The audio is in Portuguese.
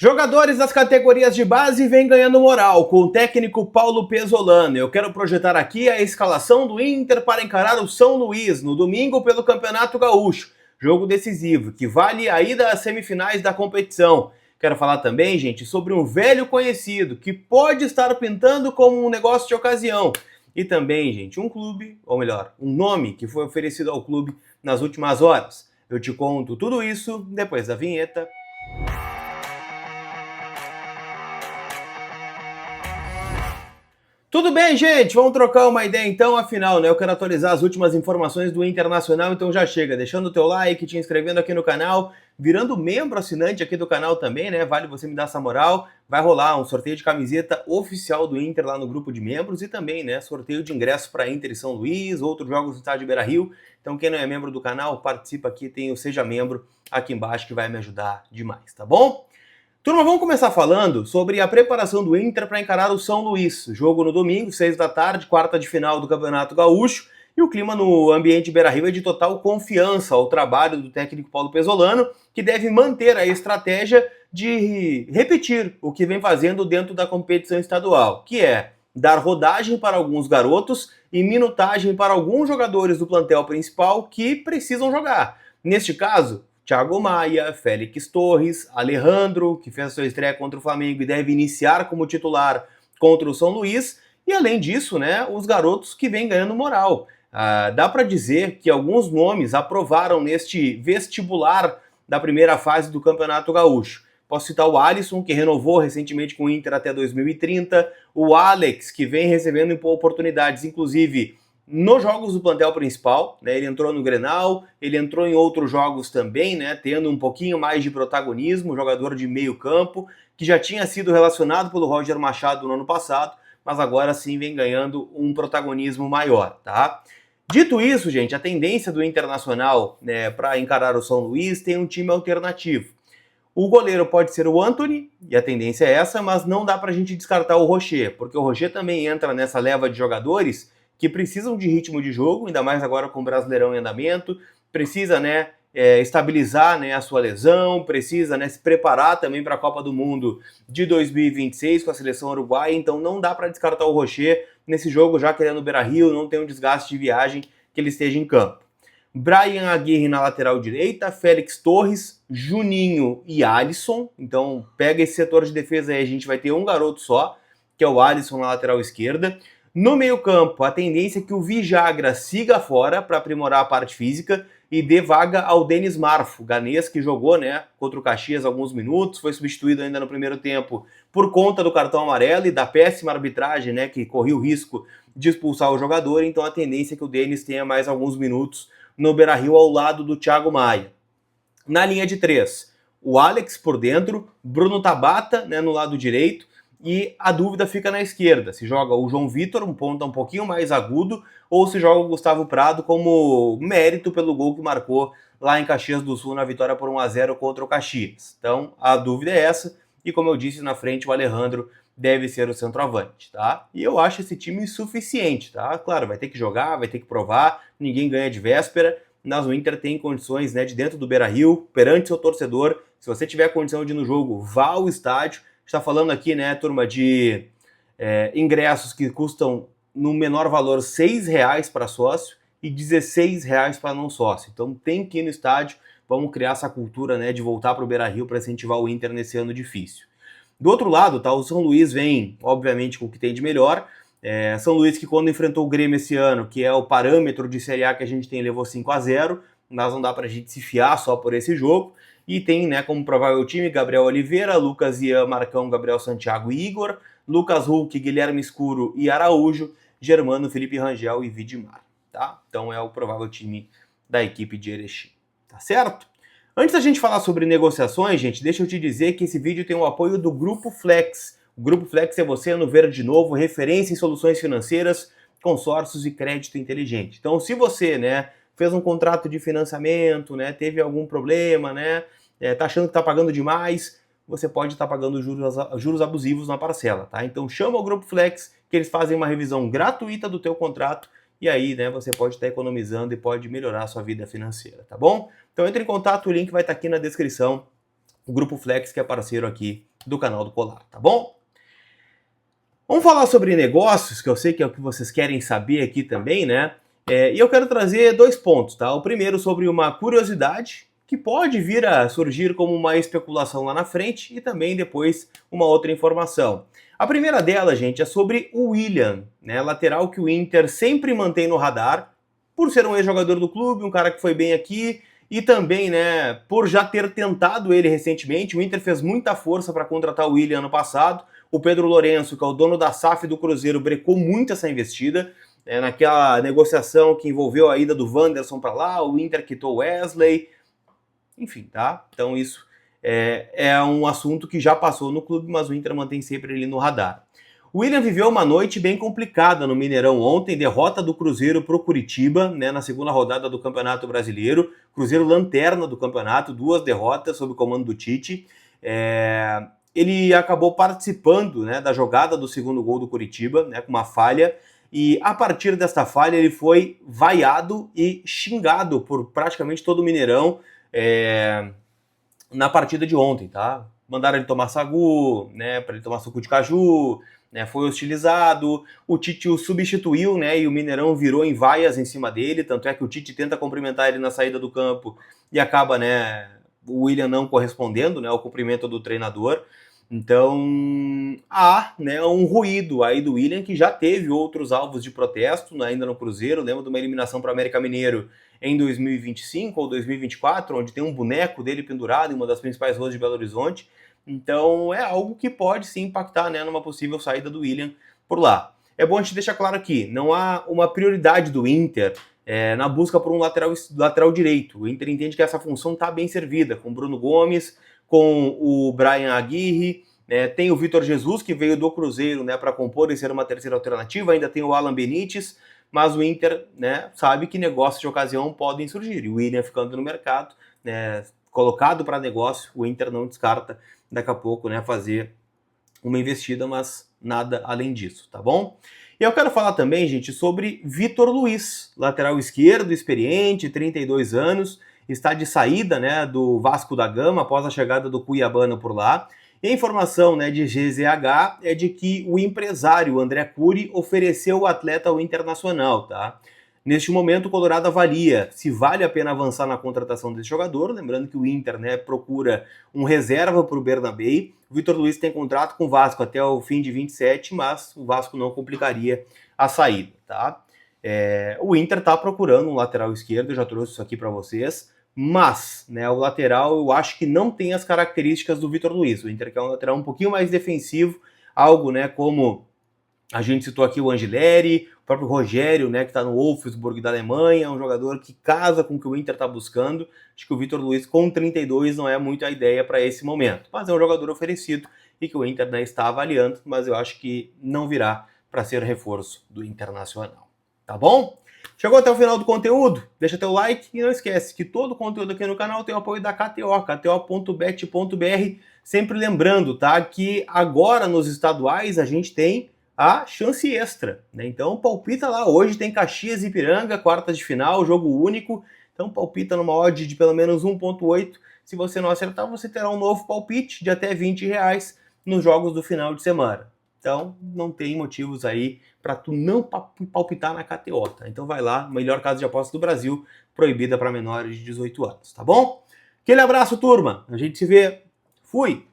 Jogadores das categorias de base vêm ganhando moral com o técnico Paulo Pesolano. Eu quero projetar aqui a escalação do Inter para encarar o São Luís no domingo pelo Campeonato Gaúcho. Jogo decisivo, que vale a ida às semifinais da competição. Quero falar também, gente, sobre um velho conhecido que pode estar pintando como um negócio de ocasião. E também, gente, um clube, ou melhor, um nome que foi oferecido ao clube nas últimas horas. Eu te conto tudo isso depois da vinheta. Tudo bem, gente? Vamos trocar uma ideia então, afinal, né? Eu quero atualizar as últimas informações do Internacional, então já chega, deixando o teu like, te inscrevendo aqui no canal, virando membro assinante aqui do canal também, né? Vale você me dar essa moral. Vai rolar um sorteio de camiseta oficial do Inter lá no grupo de membros e também, né, sorteio de ingressos para Inter e São Luís, outros jogos do estádio Beira-Rio. Então quem não é membro do canal, participa aqui, tem o Seja Membro aqui embaixo que vai me ajudar demais, tá bom? Turma, vamos começar falando sobre a preparação do Inter para encarar o São Luís. Jogo no domingo, 6 da tarde, quarta de final do Campeonato Gaúcho. E o clima no ambiente Beira-Rio é de total confiança ao trabalho do técnico Paulo Pesolano, que deve manter a estratégia de repetir o que vem fazendo dentro da competição estadual, que é dar rodagem para alguns garotos e minutagem para alguns jogadores do plantel principal que precisam jogar. Neste caso, Thiago Maia, Félix Torres, Alejandro, que fez a sua estreia contra o Flamengo e deve iniciar como titular contra o São Luís, e além disso, né, os garotos que vêm ganhando moral. Dá para dizer que alguns nomes aprovaram neste vestibular da primeira fase do Campeonato Gaúcho. Posso citar o Alisson, que renovou recentemente com o Inter até 2030, o Alex, que vem recebendo oportunidades, inclusive nos jogos do plantel principal, né, ele entrou no Grenal, ele entrou em outros jogos também, né, tendo um pouquinho mais de protagonismo, jogador de meio campo, que já tinha sido relacionado pelo Roger Machado no ano passado, mas agora sim vem ganhando um protagonismo maior, tá? Dito isso, gente, a tendência do Internacional, né, para encarar o São Luís tem um time alternativo. O goleiro pode ser o Antony, e a tendência é essa, mas não dá pra gente descartar o Rocher, porque o Rocher também entra nessa leva de jogadores que precisam de ritmo de jogo, ainda mais agora com o Brasileirão em andamento, precisa, né, estabilizar, né, a sua lesão, precisa, né, se preparar também para a Copa do Mundo de 2026 com a seleção uruguaia, então não dá para descartar o Rocher nesse jogo, já que ele é no Beira-Rio, não tem um desgaste de viagem que ele esteja em campo. Brian Aguirre na lateral direita, Félix Torres, Juninho e Alisson, então pega esse setor de defesa aí, a gente vai ter um garoto só, que é o Alisson na lateral esquerda. No meio-campo, a tendência é que o Vijagra siga fora para aprimorar a parte física e dê vaga ao Denis Marfo, ganês que jogou, né, contra o Caxias alguns minutos, foi substituído ainda no primeiro tempo por conta do cartão amarelo e da péssima arbitragem, né, que corria o risco de expulsar o jogador, então a tendência é que o Denis tenha mais alguns minutos no Beira-Rio ao lado do Thiago Maia. Na linha de 3, o Alex por dentro, Bruno Tabata, né, no lado direito, e a dúvida fica na esquerda, se joga o João Vitor, um ponta um pouquinho mais agudo, ou se joga o Gustavo Prado como mérito pelo gol que marcou lá em Caxias do Sul na vitória por 1-0 contra o Caxias. Então a dúvida é essa, e como eu disse na frente, o Alejandro deve ser o centroavante, tá? E eu acho esse time insuficiente, tá? Claro, vai ter que jogar, vai ter que provar, ninguém ganha de véspera, mas o Inter tem condições, né, de dentro do Beira-Rio, perante seu torcedor, se você tiver condição de ir no jogo, vá ao estádio. Está falando aqui, né, turma, de ingressos que custam no menor valor R$6 para sócio e R$16 para não sócio. Então tem que ir no estádio, vamos criar essa cultura, né, de voltar para o Beira-Rio para incentivar o Inter nesse ano difícil. Do outro lado, tá, o São Luís vem, obviamente, com o que tem de melhor. São Luís que quando enfrentou o Grêmio esse ano, que é o parâmetro de Série A que a gente tem, levou 5-0, mas não dá para a gente se fiar só por esse jogo. E tem, né, como provável time, Gabriel Oliveira, Lucas Ian, Marcão, Gabriel Santiago e Igor, Lucas Hulk, Guilherme Escuro e Araújo, Germano, Felipe Rangel e Vidimar, tá? Então é o provável time da equipe de Erechim, tá certo? Antes da gente falar sobre negociações, gente, deixa eu te dizer que esse vídeo tem o apoio do Grupo Flex. O Grupo Flex é você no Verde Novo, referência em soluções financeiras, consórcios e crédito inteligente. Então se você, né, fez um contrato de financiamento, né, teve algum problema, né, tá achando que tá pagando demais, você pode estar pagando juros abusivos na parcela, tá? Então chama o Grupo Flex, que eles fazem uma revisão gratuita do teu contrato, e aí, né, você pode estar economizando e pode melhorar a sua vida financeira, tá bom? Então entre em contato, o link vai estar aqui na descrição o Grupo Flex, que é parceiro aqui do canal do Colar, tá bom? Vamos falar sobre negócios, que eu sei que é o que vocês querem saber aqui também, né? E eu quero trazer 2 pontos, tá? O primeiro sobre uma curiosidade, que pode vir a surgir como uma especulação lá na frente, e também depois uma outra informação. A primeira dela, gente, é sobre o Willian, né? Lateral que o Inter sempre mantém no radar, por ser um ex-jogador do clube, um cara que foi bem aqui, e também, né, por já ter tentado ele recentemente. O Inter fez muita força para contratar o Willian ano passado. O Pedro Lourenço, que é o dono da SAF do Cruzeiro, brecou muito essa investida. Naquela negociação que envolveu a ida do Wanderson para lá, o Inter quitou o Wesley, enfim, tá? Então isso é um assunto que já passou no clube, mas o Inter mantém sempre ele no radar. O Willian viveu uma noite bem complicada no Mineirão ontem, derrota do Cruzeiro para o Curitiba, né, na segunda rodada do Campeonato Brasileiro. Cruzeiro lanterna do campeonato, 2 derrotas sob o comando do Tite. Ele acabou participando, né, da jogada do segundo gol do Curitiba, né, com uma falha, e a partir dessa falha ele foi vaiado e xingado por praticamente todo o Mineirão na partida de ontem, tá? Mandaram ele tomar sagu, né, para ele tomar suco de caju, né, foi hostilizado, o Tite o substituiu, né, e o Mineirão virou em vaias em cima dele, tanto é que o Tite tenta cumprimentar ele na saída do campo e acaba, né, o Willian não correspondendo, né, ao cumprimento do treinador. Então, há, né, um ruído aí do Willian, que já teve outros alvos de protesto, ainda no Cruzeiro. Lembro de uma eliminação para o América Mineiro em 2025 ou 2024, onde tem um boneco dele pendurado em uma das principais ruas de Belo Horizonte. Então é algo que pode sim impactar, né, numa possível saída do Willian por lá. É bom a gente deixar claro aqui, não há uma prioridade do Inter na busca por um lateral direito. O Inter entende que essa função está bem servida, com Bruno Gomes, com o Brian Aguirre, tem o Vitor Jesus, que veio do Cruzeiro, né, para compor e ser uma terceira alternativa, ainda tem o Alan Benítez, mas o Inter, né, sabe que negócios de ocasião podem surgir, e o Willian ficando no mercado, né, colocado para negócio, o Inter não descarta daqui a pouco, né, fazer uma investida, mas nada além disso, tá bom? E eu quero falar também, gente, sobre Vitor Luiz, lateral esquerdo, experiente, 32 anos, está de saída, né, do Vasco da Gama após a chegada do Cuiabano por lá. E a informação, né, de GZH é de que o empresário André Curi ofereceu o atleta ao Internacional, tá? Neste momento, o Colorado avalia se vale a pena avançar na contratação desse jogador, lembrando que o Inter, né, procura um reserva para o Bernabéu. O Vitor Luiz tem contrato com o Vasco até o fim de 27, mas o Vasco não complicaria a saída, tá? O Inter está procurando um lateral esquerdo, eu já trouxe isso aqui para vocês, mas, né, o lateral eu acho que não tem as características do Vitor Luiz. O Inter quer um lateral um pouquinho mais defensivo, algo, né, como a gente citou aqui o Angileri, o próprio Rogério, né, que está no Wolfsburg da Alemanha, um jogador que casa com o que o Inter está buscando. Acho que o Vitor Luiz com 32 não é muito a ideia para esse momento, mas é um jogador oferecido e que o Inter, né, está avaliando, mas eu acho que não virá para ser reforço do Internacional. Tá bom? Chegou até o final do conteúdo? Deixa teu like e não esquece que todo o conteúdo aqui no canal tem o apoio da KTO, kto.bet.br. Sempre lembrando, tá, que agora nos estaduais a gente tem a chance extra, né? Então palpita lá, hoje tem Caxias e Ipiranga, quartas de final, jogo único, então palpita numa odd de pelo menos 1.8, se você não acertar você terá um novo palpite de até R$20 nos jogos do final de semana. Então não tem motivos aí para tu não palpitar na KTO, tá? Então vai lá, melhor casa de aposta do Brasil, proibida para menores de 18 anos, tá bom? Aquele abraço, turma, a gente se vê, fui!